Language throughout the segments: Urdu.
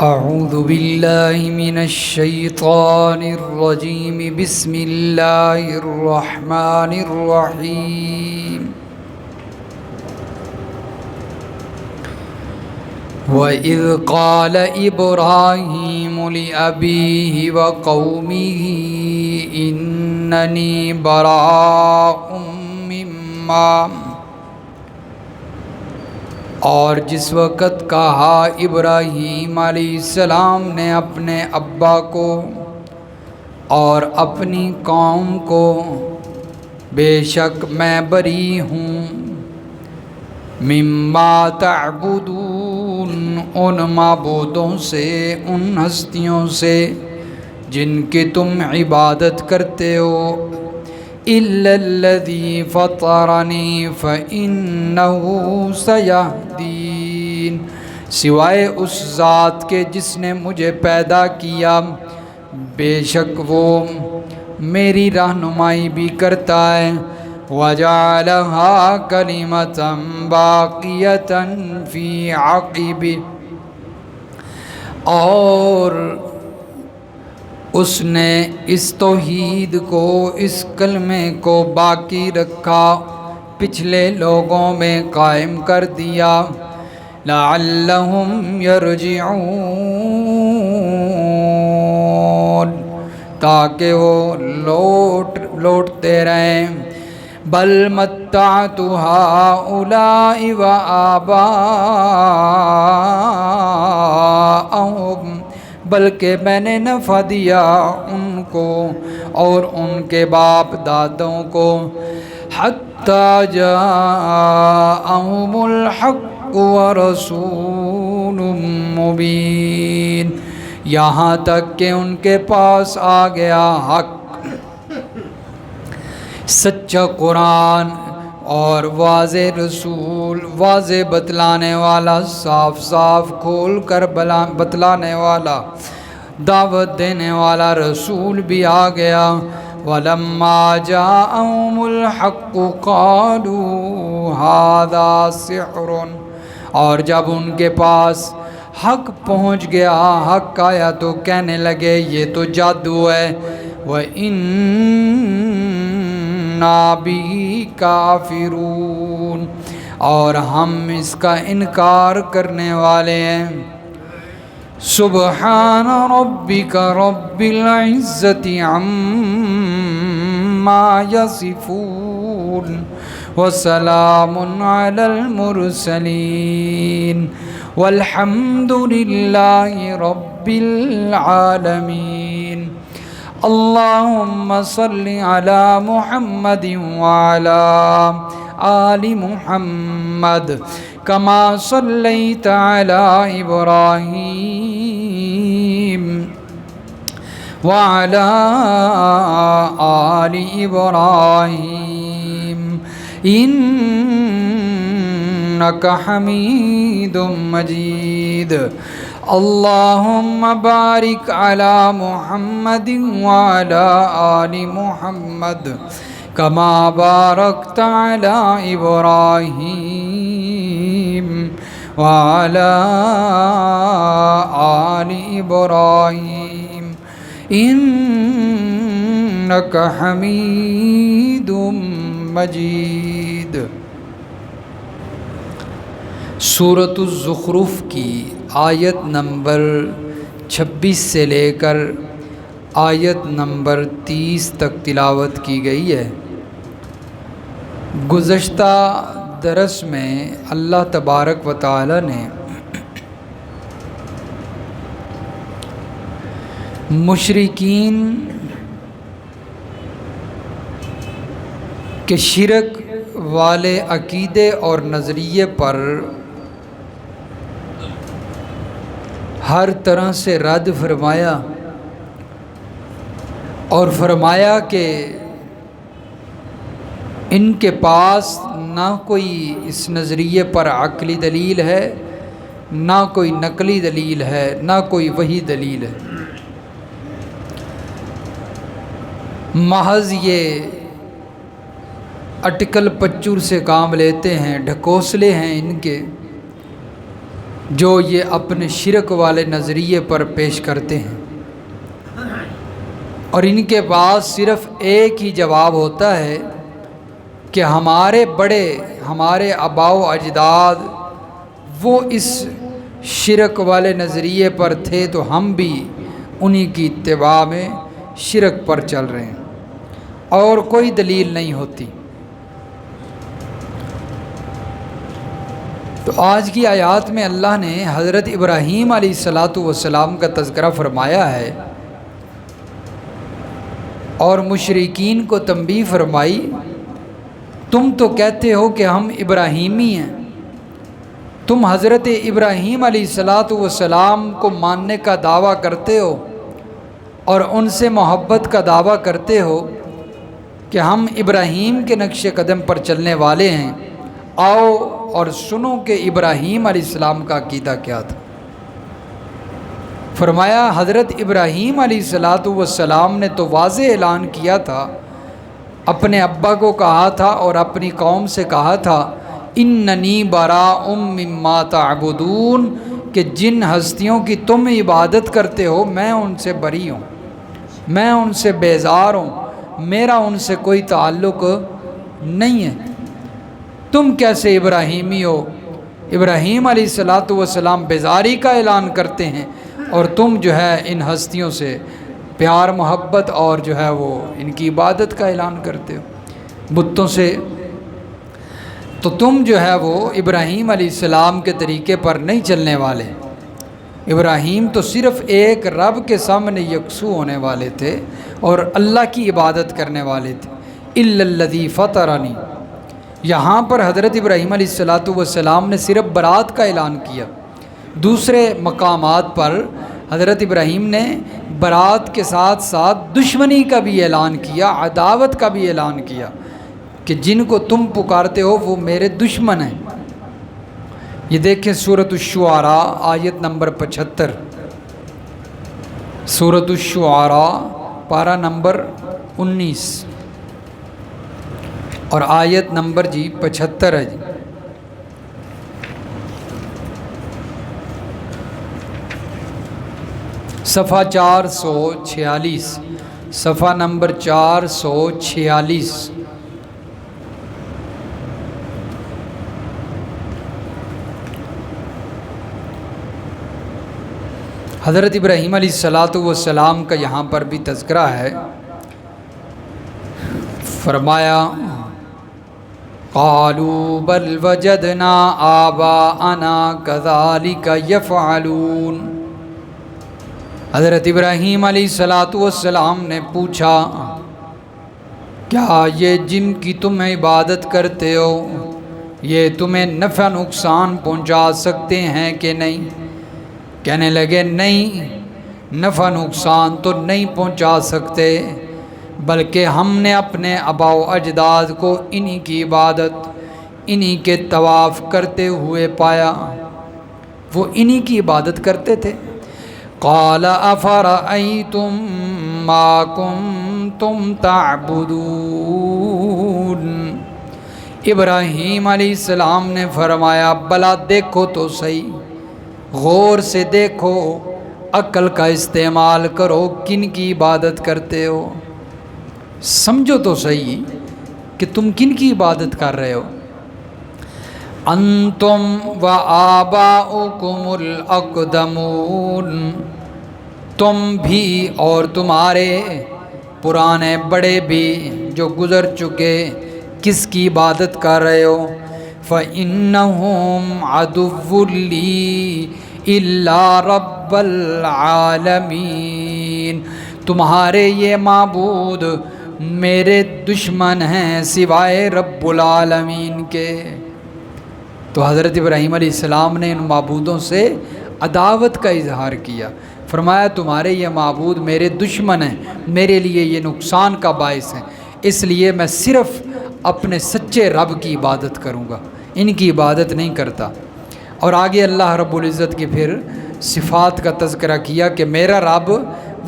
أعوذ بالله من الشيطان الرجيم بسم الله الرحمن الرحيم وإذ قال إبراهيم لأبيه وقومه إنني براء مما اور جس وقت کہا ابراہیم علیہ السلام نے اپنے ابا کو اور اپنی قوم کو، بے شک میں بری ہوں، مما تعبدون ان معبودوں سے، ان ہستیوں سے جن کی تم عبادت کرتے ہو، إِلَّا الَّذِي فَطَرَنِي فَإِنَّهُ سَيَهْدِينِ، سوائے اس ذات کے جس نے مجھے پیدا کیا، بے شک وہ میری رہنمائی بھی کرتا ہے۔ وَجَعَلَهَا كَلِمَةً بَاقِيَةً فِي عَقِبِهِ، اور اس نے اس توحید کو، اس کلمے کو باقی رکھا، پچھلے لوگوں میں قائم کر دیا۔ لعلہم یرجعون، تاکہ وہ لوٹتے رہیں۔ بل متعت ہؤلاء وآباءہم، بلکہ میں نے نفع دیا ان کو اور ان کے باپ دادوں کو، حتی جاءہم الحق ورسول مبین، یہاں تک کہ ان کے پاس آ گیا حق، سچا قرآن اور واضح رسول، واضح بتلانے والا، صاف صاف کھول کر بتلانے والا، دعوت دینے والا رسول بھی آ گیا۔ وَلَمَّا جَاءَهُمُ الْحَقُّ قَالُوا هَذَا سِحْرٌ، اور جب ان کے پاس حق پہنچ گیا، حق آیا، تو کہنے لگے یہ تو جادو ہے۔ وَإِنَّا بِهِ کافرون، اور ہم اس کا انکار کرنے والے ہیں۔ سبحان ربک رب العزت عما یصفون وسلام علی المرسلین والحمد للہ رب العالمین۔ اللہم صل علی محمد وعلی آل محمد کما صلیت علی ابراہیم وعلی آل ابراہیم انک حمید مجید۔ اللہم بارک علی محمد وعلی آل محمد کما بارکت علی ابراہیم وعلی آل ابراہیم انک حمید مجید۔ سورۃ الزخرف کی آیت نمبر 26 سے لے کر آیت نمبر 30 تک تلاوت کی گئی ہے۔ گزشتہ درس میں اللہ تبارک و تعالی نے مشرکین کے شرک والے عقیدے اور نظریے پر ہر طرح سے رد فرمایا، اور فرمایا کہ ان کے پاس نہ کوئی اس نظریے پر عقلی دلیل ہے، نہ کوئی نقلی دلیل ہے، نہ کوئی وحی دلیل ہے، محض یہ اٹکل پچور سے کام لیتے ہیں، ڈھکوسلے ہیں ان کے، جو یہ اپنے شرک والے نظریے پر پیش کرتے ہیں، اور ان کے پاس صرف ایک ہی جواب ہوتا ہے کہ ہمارے بڑے، ہمارے آباء و اجداد وہ اس شرک والے نظریے پر تھے تو ہم بھی انہی کی اتباع میں شرک پر چل رہے ہیں، اور کوئی دلیل نہیں ہوتی۔ تو آج کی آیات میں اللہ نے حضرت ابراہیم علیہ السلام کا تذکرہ فرمایا ہے اور مشرکین کو تنبیہ فرمائی، تم تو کہتے ہو کہ ہم ابراہیمی ہیں، تم حضرت ابراہیم علیہ السلام کو ماننے کا دعویٰ کرتے ہو اور ان سے محبت کا دعویٰ کرتے ہو کہ ہم ابراہیم کے نقش قدم پر چلنے والے ہیں، آؤ اور سنو کہ ابراہیم علیہ السلام کا عقیدہ کیا تھا۔ فرمایا حضرت ابراہیم علیہ السلام نے تو واضح اعلان کیا تھا، اپنے ابا کو کہا تھا اور اپنی قوم سے کہا تھا، اننی براء مما تعبدون، کہ جن ہستیوں کی تم عبادت کرتے ہو میں ان سے بری ہوں، میں ان سے بیزار ہوں، میرا ان سے کوئی تعلق نہیں ہے۔ تم کیسے ابراہیمی ہو؟ ابراہیم علیہ السلام بیزاری کا اعلان کرتے ہیں اور تم جو ہے ان ہستیوں سے پیار محبت اور جو ہے وہ ان کی عبادت کا اعلان کرتے ہو بتوں سے۔ تو تم جو ہے وہ ابراہیم علیہ السلام کے طریقے پر نہیں چلنے والے۔ ابراہیم تو صرف ایک رب کے سامنے یکسو ہونے والے تھے اور اللہ کی عبادت کرنے والے تھے۔ الا الذی فطرنی، یہاں پر حضرت ابراہیم علیہ السلام نے صرف برات کا اعلان کیا، دوسرے مقامات پر حضرت ابراہیم نے برات کے ساتھ ساتھ دشمنی کا بھی اعلان کیا، عداوت کا بھی اعلان کیا کہ جن کو تم پکارتے ہو وہ میرے دشمن ہیں۔ یہ دیکھیں سورۃ الشعراء آیت نمبر 75، سورۃ الشعراء پارہ نمبر 19 اور آیت نمبر 75 ہے صفحہ 446، صفحہ نمبر 446۔ حضرت ابراہیم علیہ السلام کا یہاں پر بھی تذکرہ ہے۔ فرمایا قالوا بل وجدنا آباءنا كذلك يفعلون، حضرت ابراہیم علیہ السلام نے پوچھا، کیا یہ جن کی تم عبادت کرتے ہو یہ تمہیں نفع نقصان پہنچا سکتے ہیں کہ نہیں؟ کہنے لگے نہیں، نفع نقصان تو نہیں پہنچا سکتے، بلکہ ہم نے اپنے آباء و اجداد کو انہی کی عبادت، انہی کے طواف کرتے ہوئے پایا، وہ انہی کی عبادت کرتے تھے۔ قال افرأیتم ما کنتم تعبدون، ابراہیم علیہ السلام نے فرمایا بلا دیکھو تو صحیح، غور سے دیکھو، عقل کا استعمال کرو، کن کی عبادت کرتے ہو، سمجھو تو صحیح کہ تم کن کی عبادت کر رہے ہو۔ انتم و آباؤکم الاقدمون، تم بھی اور تمہارے پرانے بڑے بھی جو گزر چکے کس کی عبادت کر رہے ہو؟ فَإِنَّهُمْ عَدُوٌّ لِّي إِلَّا رَبَّ الْعَالَمِينَ، تمہارے یہ معبود میرے دشمن ہیں سوائے رب العالمین کے۔ تو حضرت ابراہیم علیہ السلام نے ان معبودوں سے عداوت کا اظہار کیا، فرمایا تمہارے یہ معبود میرے دشمن ہیں، میرے لیے یہ نقصان کا باعث ہیں، اس لیے میں صرف اپنے سچے رب کی عبادت کروں گا، ان کی عبادت نہیں کرتا۔ اور آگے اللہ رب العزت کی پھر صفات کا تذکرہ کیا کہ میرا رب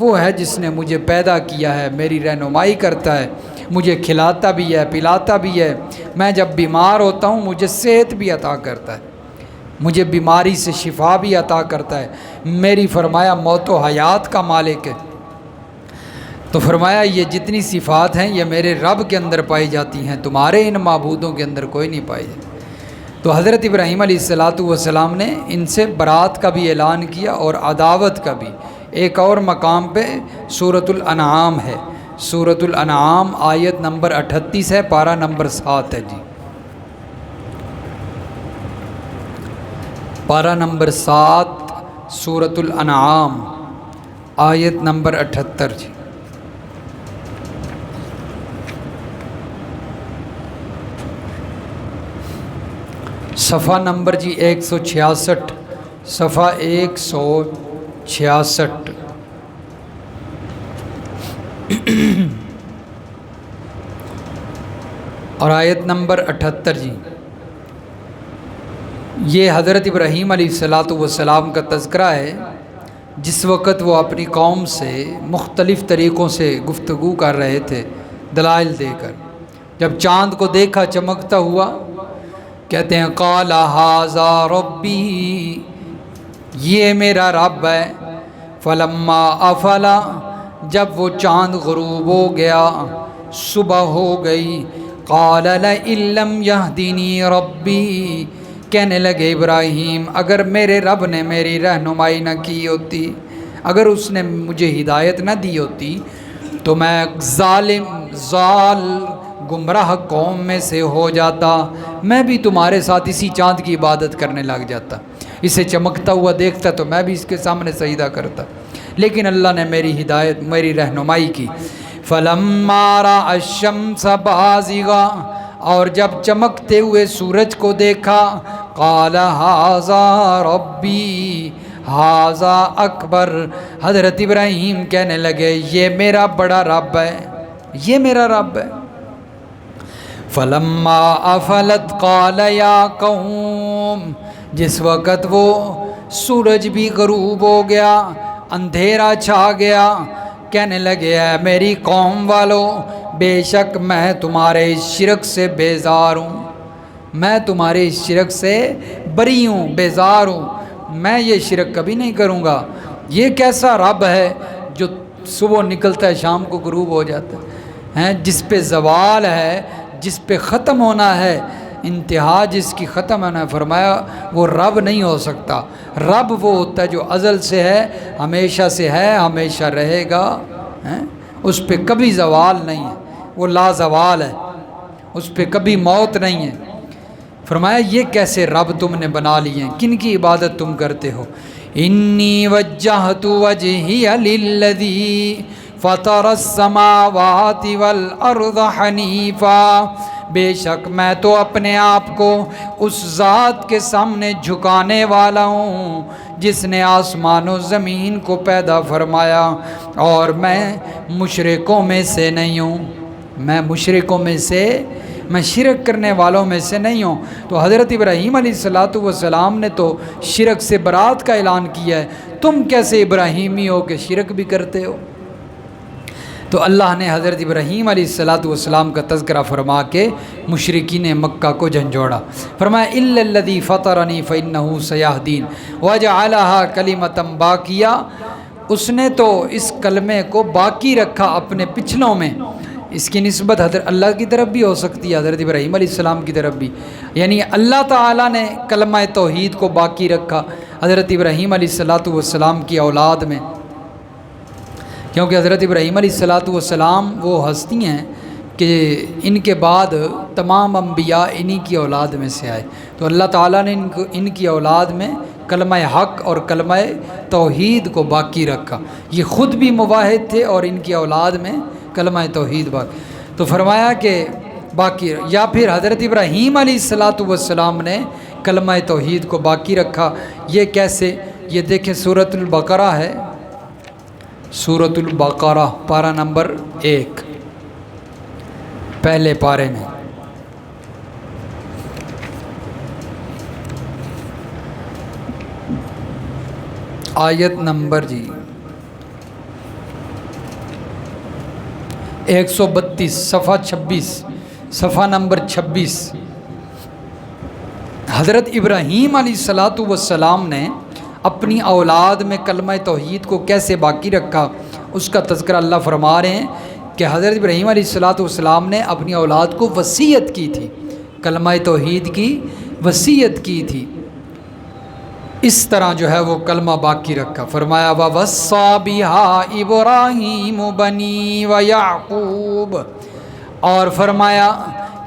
وہ ہے جس نے مجھے پیدا کیا ہے، میری رہنمائی کرتا ہے، مجھے کھلاتا بھی ہے، پلاتا بھی ہے، میں جب بیمار ہوتا ہوں مجھے صحت بھی عطا کرتا ہے، مجھے بیماری سے شفا بھی عطا کرتا ہے، میری فرمایا موت و حیات کا مالک ہے۔ تو فرمایا یہ جتنی صفات ہیں یہ میرے رب کے اندر پائی جاتی ہیں، تمہارے ان معبودوں کے اندر کوئی نہیں پائی جاتی۔ تو حضرت ابراہیم علیہ السلام نے ان سے برات کا بھی اعلان کیا اور عداوت کا بھی۔ ایک اور مقام پہ سورۃ الانعام ہے، سورۃ الانعام آیت نمبر 38 ہے، پارہ نمبر 7 ہے جی، پارہ نمبر 7 سورۃ الانعام آیت نمبر 78 جی۔ صفحہ نمبر جی 166، صفحہ 166 اور آیت نمبر 78 جی۔ یہ حضرت ابراہیم علیہ السلام کا تذکرہ ہے جس وقت وہ اپنی قوم سے مختلف طریقوں سے گفتگو کر رہے تھے دلائل دے کر۔ جب چاند کو دیکھا چمکتا ہوا، کہتے ہیں قال ھذا ربی، یہ میرا رب ہے۔ فلما افلا، جب وہ چاند غروب ہو گیا، صبح ہو گئی، قال لئن لم یہدنی ربی، کہنے لگے ابراہیم اگر میرے رب نے میری رہنمائی نہ کی ہوتی، اگر اس نے مجھے ہدایت نہ دی ہوتی تو میں ضال گمراہ قوم میں سے ہو جاتا، میں بھی تمہارے ساتھ اسی چاند کی عبادت کرنے لگ جاتا، اسے چمکتا ہوا دیکھتا تو میں بھی اس کے سامنے سجدہ کرتا، لیکن اللہ نے میری ہدایت، میری رہنمائی کی۔ فلما رأى الشمس بازغا، اور جب چمکتے ہوئے سورج کو دیکھا، قال ھذا ربی ھذا اکبر، حضرت ابراہیم کہنے لگے یہ میرا بڑا رب ہے، یہ میرا رب ہے۔ فلما افلت قال یا قوم، جس وقت وہ سورج بھی غروب ہو گیا، اندھیرا چھا گیا، کہنے لگے اے میری قوم والو، بے شک میں تمہارے اس شرک سے بیزار ہوں، میں تمہارے اس شرک سے بری ہوں، بیزار ہوں، میں یہ شرک کبھی نہیں کروں گا۔ یہ کیسا رب ہے جو صبح نکلتا ہے شام کو غروب ہو جاتا ہے، جس پہ زوال ہے، جس پہ ختم ہونا ہے، انتہا جس کی ختم ہونا ہے، فرمایا وہ رب نہیں ہو سکتا۔ رب وہ ہوتا ہے جو ازل سے ہے، ہمیشہ سے ہے، ہمیشہ رہے گا، اس پہ کبھی زوال نہیں ہے، وہ لا زوال ہے، اس پہ کبھی موت نہیں ہے۔ فرمایا یہ کیسے رب تم نے بنا لیے ہیں، کن کی عبادت تم کرتے ہو؟ انی وجہت وجہی للذی فطر السماوات والارض حنیفا، بے شک میں تو اپنے آپ کو اس ذات کے سامنے جھکانے والا ہوں جس نے آسمان و زمین کو پیدا فرمایا، اور میں مشرکوں میں سے نہیں ہوں، میں مشرکوں میں سے، میں شرک کرنے والوں میں سے نہیں ہوں۔ تو حضرت ابراہیم علیہ السلام نے تو شرک سے برات کا اعلان کیا ہے، تم کیسے ابراہیمی ہو کہ شرک بھی کرتے ہو؟ تو اللہ نے حضرت ابراہیم علیہ السلام کا تذکرہ فرما کے مشرکین مکہ کو جھنجھوڑا، فرمایا الا الذی فطرنی فانہ سیہدین وجعلھا کلمۃ باقیہ، اس نے تو اس کلمے کو باقی رکھا اپنے پچھلوں میں۔ اس کی نسبت حضرت اللہ کی طرف بھی ہو سکتی ہے، حضرت ابراہیم علیہ السلام کی طرف بھی، یعنی اللہ تعالیٰ نے کلمہ توحید کو باقی رکھا حضرت ابراہیم علیہ السلام کی اولاد میں، کیونکہ حضرت ابراہیم علیہ السلام وہ ہستی ہیں کہ ان کے بعد تمام انبیاء انہی کی اولاد میں سے آئے، تو اللہ تعالیٰ نے ان کی اولاد میں کلمہ حق اور کلمہ توحید کو باقی رکھا، یہ خود بھی موحد تھے اور ان کی اولاد میں کلمہ توحید باقی، تو فرمایا کہ باقی، یا پھر حضرت ابراہیم علیہ السلام نے کلمہ توحید کو باقی رکھا۔ یہ کیسے؟ یہ دیکھیں سورۃ البقرہ ہے، سورۃ البقرہ پارہ نمبر 1 پہلے پارے میں، آیت نمبر جی 132، صفحہ 26، صفحہ نمبر 26، حضرت ابراہیم علیہ الصلاۃ والسلام نے اپنی اولاد میں کلمہ توحید کو کیسے باقی رکھا، اس کا تذکرہ اللہ فرما رہے ہیں کہ حضرت ابراہیم علیہ الصلاۃ والسلام نے اپنی اولاد کو وصیت کی تھی، کلمہ توحید کی وصیت کی تھی، اس طرح جو ہے وہ کلمہ باقی رکھا۔ فرمایا وَوَصَّى بِهَا إِبْرَاهِيمُ بَنِي وَيَعْقُوبُ، اور فرمایا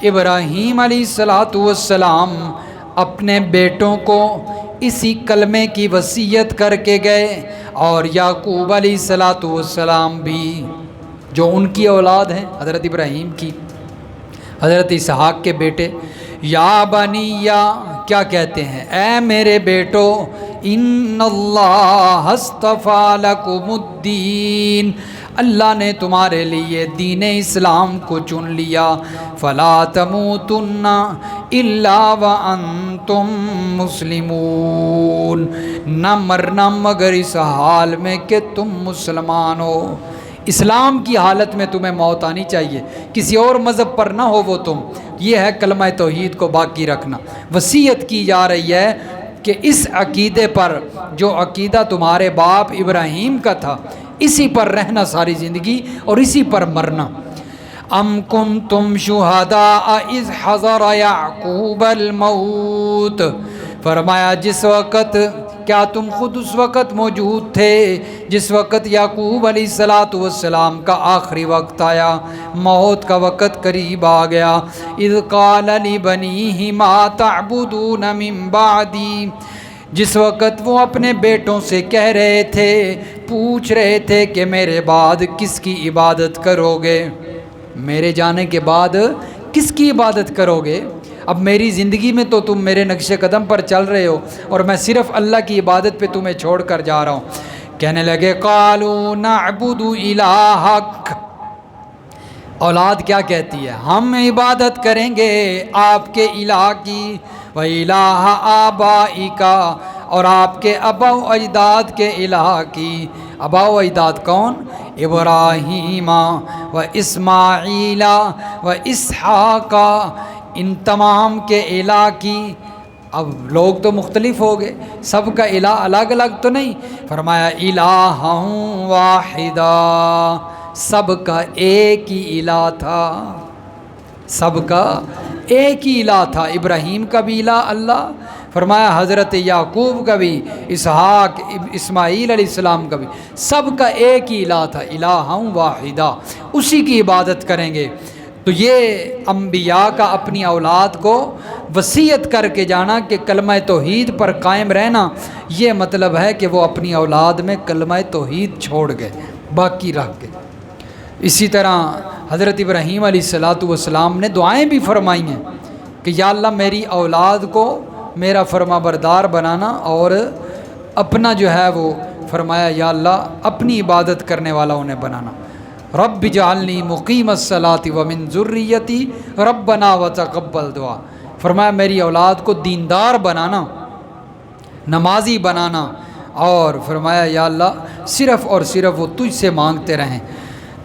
ابراہیم علیہ السلام اپنے بیٹوں کو اسی کلمے کی وصیت کر کے گئے، اور یعقوب علیہ السلام بھی جو ان کی اولاد ہیں حضرت ابراہیم کی، حضرت اسحاق کے بیٹے، یا بنی، یا کیا کہتے ہیں، اے میرے بیٹو، ان اللہ اصطفیٰ لکم الدین، اللہ نے تمہارے لیے دین اسلام کو چن لیا، فلا تموتن الا وانتم مسلمون، نہ مرنا مگر اس حال میں کہ تم مسلمان ہو، اسلام کی حالت میں تمہیں موت آنی چاہیے، کسی اور مذہب پر نہ ہو وہ تم، یہ ہے کلمہ توحید کو باقی رکھنا۔ وصیت کی جا رہی ہے کہ اس عقیدے پر جو عقیدہ تمہارے باپ ابراہیم کا تھا، اسی پر رہنا ساری زندگی اور اسی پر مرنا۔ ام کنتم شہداء اذ حضر یعقوب الموت، فرمایا جس وقت، کیا تم خود اس وقت موجود تھے جس وقت یعقوب علیہ السلام کا آخری وقت آیا، موت کا وقت قریب آ گیا، اذ قال لبنیہ ما تعبدون من بعدی، جس وقت وہ اپنے بیٹوں سے کہہ رہے تھے، پوچھ رہے تھے کہ میرے بعد کس کی عبادت کرو گے، میرے جانے کے بعد کس کی عبادت کرو گے؟ اب میری زندگی میں تو تم میرے نقش قدم پر چل رہے ہو اور میں صرف اللہ کی عبادت پہ تمہیں چھوڑ کر جا رہا ہوں۔ کہنے لگے قالوا نعبد الہک، اولاد کیا کہتی ہے، ہم عبادت کریں گے آپ کے الہ کی، و الہ آبائک، اور آپ کے آبا و اجداد کے الہ کی۔ آبا و اجداد کون؟ ابراہیم و اسماعیل و اسحاق، ان تمام کے الہ کی۔ اب لوگ تو مختلف ہو گئے، سب کا الہ الگ الگ تو نہیں، فرمایا الہ واحدہ، سب کا ایک ہی الہ تھا، سب کا ایک ہی الہ تھا، ابراہیم کا بھی الہ اللہ، فرمایا حضرت یعقوب کا بھی، اسحاق اسماعیل علیہ السلام کا بھی، سب کا ایک ہی الہ تھا، الہ واحدہ، اسی کی عبادت کریں گے۔ تو یہ انبیاء کا اپنی اولاد کو وصیت کر کے جانا کہ کلمہ توحید پر قائم رہنا، یہ مطلب ہے کہ وہ اپنی اولاد میں کلمہ توحید چھوڑ گئے، باقی رکھ گئے۔ اسی طرح حضرت ابراہیم علیہ السلام نے دعائیں بھی فرمائی ہیں کہ یا اللہ میری اولاد کو میرا فرما بردار بنانا، اور اپنا جو ہے وہ فرمایا یا اللہ اپنی عبادت کرنے والا انہیں بنانا۔ رب اجعلنی مقیم الصلاۃ ومن ذریتی ربنا وتقبل دعا، فرمایا میری اولاد کو دیندار بنانا، نمازی بنانا، اور فرمایا یا اللہ صرف اور صرف وہ تجھ سے مانگتے رہیں۔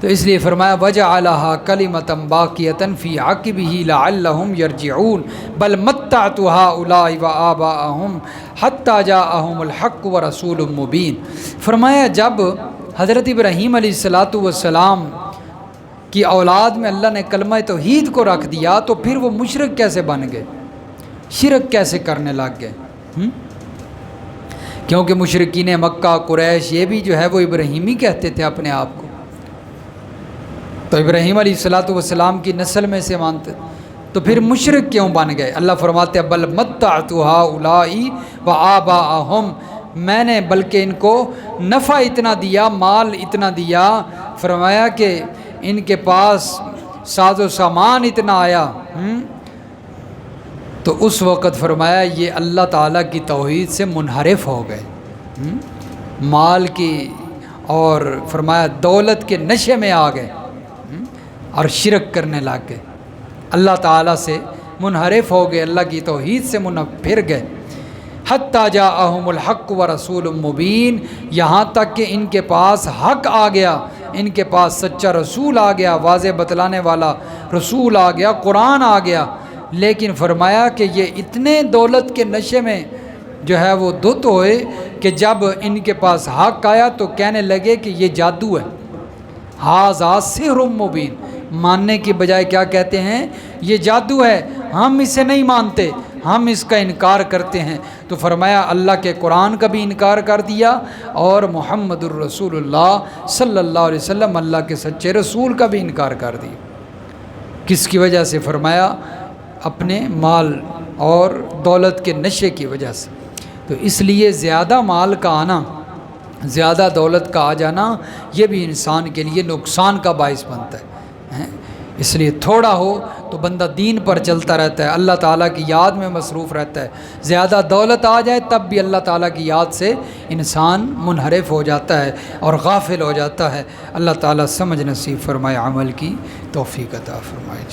تو اس لیے فرمایا وجعلھا کلمۃ باقیۃ فی عقبہ لعلہم یرجعون بل متعت ہؤلاء وآباءہم حتی جاءہم الحق ورسول مبین۔ فرمایا جب حضرت ابراہیم علیہ السلام کی اولاد میں اللہ نے کلمہ توحید کو رکھ دیا تو پھر وہ مشرک کیسے بن گئے، شرک کیسے کرنے لگ گئے؟ کیونکہ مشرکین مکہ قریش یہ بھی جو ہے وہ ابراہیمی کہتے تھے اپنے آپ کو، تو ابراہیم علیہ السلام کی نسل میں سے مانتے، تو پھر مشرک کیوں بن گئے؟ اللہ فرماتے ہیں بل متعت ہؤلاء وآباءہم، میں نے بلکہ ان کو نفع اتنا دیا، مال اتنا دیا، فرمایا کہ ان کے پاس ساز و سامان اتنا آیا، تو اس وقت فرمایا یہ اللہ تعالیٰ کی توحید سے منحرف ہو گئے، مال کی اور فرمایا دولت کے نشے میں آ گئے اور شرک کرنے لگ گئے، اللہ تعالیٰ سے منحرف ہو گئے، اللہ کی توحید سے پھر گئے۔ حتی جاءہم الحق ورسول مبین، یہاں تک کہ ان کے پاس حق آ گیا، ان کے پاس سچا رسول آ گیا، واضح بتلانے والا رسول آ گیا، قرآن آ گیا، لیکن فرمایا کہ یہ اتنے دولت کے نشے میں جو ہے وہ دھت ہوئے کہ جب ان کے پاس حق آیا تو کہنے لگے کہ یہ جادو ہے، ھذا سحر مبین، ماننے کی بجائے کیا کہتے ہیں؟ یہ جادو ہے، ہم اسے نہیں مانتے، ہم اس کا انکار کرتے ہیں۔ تو فرمایا اللہ کے قرآن کا بھی انکار کر دیا اور محمد الرسول اللہ صلی اللہ علیہ وسلم اللہ کے سچے رسول کا بھی انکار کر دیا۔ کس کی وجہ سے؟ فرمایا اپنے مال اور دولت کے نشے کی وجہ سے۔ تو اس لیے زیادہ مال کا آنا، زیادہ دولت کا آ جانا، یہ بھی انسان کے لیے نقصان کا باعث بنتا ہے۔ اس لیے تھوڑا ہو تو بندہ دین پر چلتا رہتا ہے، اللہ تعالیٰ کی یاد میں مصروف رہتا ہے۔ زیادہ دولت آ جائے تب بھی اللہ تعالیٰ کی یاد سے انسان منحرف ہو جاتا ہے اور غافل ہو جاتا ہے۔ اللہ تعالیٰ سمجھ نصیب فرمائے، عمل کی توفیق عطا فرمائے۔